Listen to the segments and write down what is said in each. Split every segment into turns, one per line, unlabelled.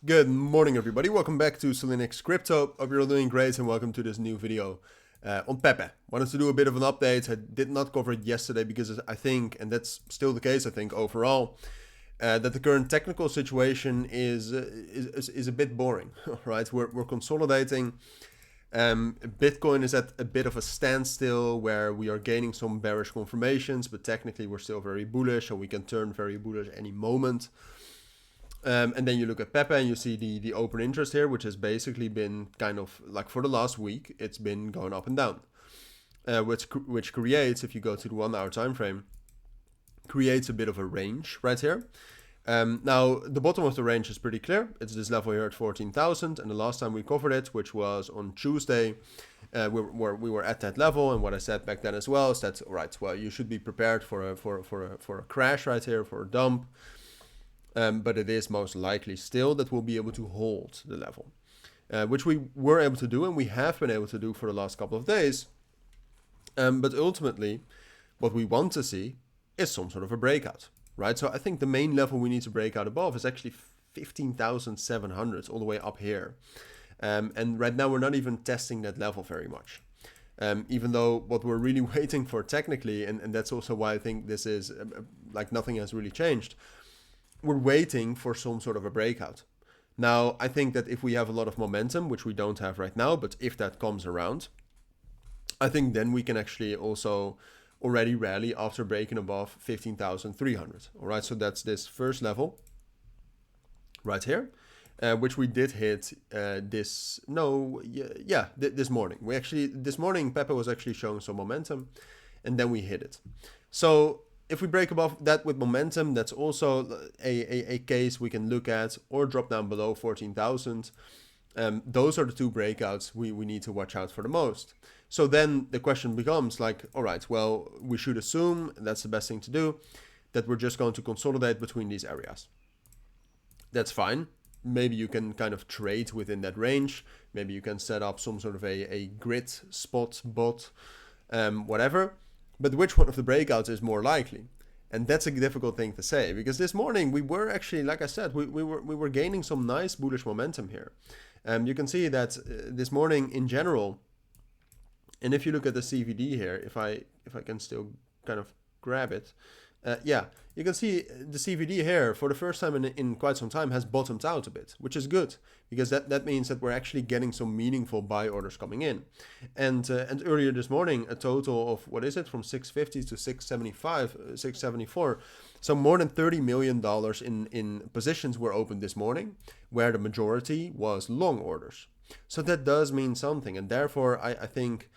Good morning, everybody. Welcome back to Cilinix Crypto. Hope you're all doing great and welcome to this new video on Pepe. Wanted to do a bit of an update. I did not cover it yesterday because I think, and that's still the case, I think overall, that the current technical situation is a bit boring, right? We're consolidating. Bitcoin is at a bit of a standstill where we are gaining some bearish confirmations, but technically we're still very bullish and we can turn very bullish any moment. And then you look at Pepe and you see the open interest here, which has basically been kind of like for the last week, it's been going up and down, which creates, if you go to the 1 hour time frame, creates a bit of a range right here. Now the bottom of the range is pretty clear. It's this level here at 14,000, and the last time we covered it, which was on Tuesday, we were at that level. And what I said back then as well is that, all right, well, you should be prepared for a crash right here, for a dump. But it is most likely still that we'll be able to hold the level, which we were able to do and we have been able to do for the last couple of days. But ultimately, what we want to see is some sort of a breakout, right? So I think the main level we need to break out above is actually 15,700 all the way up here. And right now we're not even testing that level very much. Even though what we're really waiting for technically, and that's also why I think this is like nothing has really changed, we're waiting for some sort of a breakout. Now, I think that if we have a lot of momentum, which we don't have right now, but if that comes around, I think then we can actually also already rally after breaking above 15,300. All right, so that's this first level right here, which we did hit this morning. This morning, Pepe was actually showing some momentum, and then we hit it. So if we break above that with momentum, that's also a case we can look at, or drop down below 14,000. Those are the two breakouts we need to watch out for the most. So then the question becomes like, all right, well, we should assume, that's the best thing to do, that we're just going to consolidate between these areas. That's fine. Maybe you can kind of trade within that range. Maybe you can set up some sort of a grid spot bot, whatever. But which one of the breakouts is more likely? And that's a difficult thing to say, because this morning we were actually, like I said, we were gaining some nice bullish momentum here. You can see that this morning in general, and if you look at the CVD here, if I can still kind of grab it, you can see the CVD here for the first time in quite some time has bottomed out a bit, which is good, because that means that we're actually getting some meaningful buy orders coming in. And earlier this morning, a total of, what is it, from 650 to 675, 674. So more than $30 million in positions were opened this morning, where the majority was long orders. So that does mean something. And therefore, I think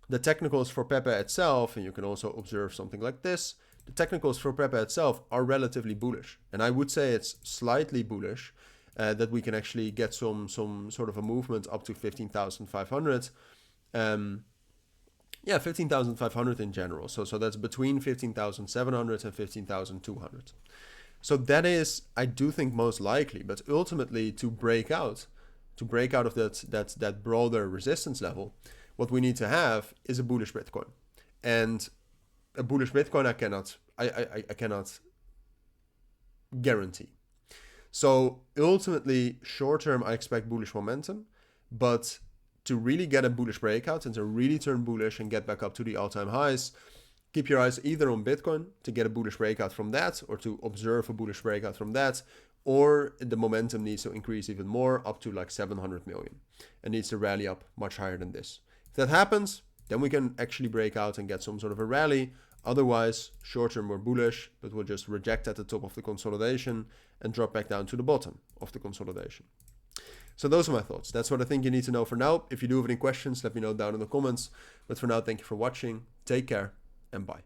the technicals for Pepe itself, and you can also observe something like this, the technicals for Pepe itself are relatively bullish. And I would say it's slightly bullish, that we can actually get some sort of a movement up to 15,500. 15,500 in general. So that's between 15,700 and 15,200. So that is, I do think, most likely. But ultimately, to break out of that broader resistance level, what we need to have is a bullish Bitcoin. And a bullish Bitcoin I cannot guarantee. So ultimately, short term, I expect bullish momentum, but to really get a bullish breakout and to really turn bullish and get back up to the all-time highs, keep your eyes either on Bitcoin to get a bullish breakout from that, or to observe a bullish breakout from that, or the momentum needs to increase even more up to like 700 million and needs to rally up much higher than this. If that happens, then we can actually break out and get some sort of a rally. Otherwise, short term we're bullish, but we'll just reject at the top of the consolidation and drop back down to the bottom of the consolidation. So those are my thoughts. That's what I think you need to know for now. If you do have any questions, let me know down in the comments. But for now, thank you for watching. Take care and bye.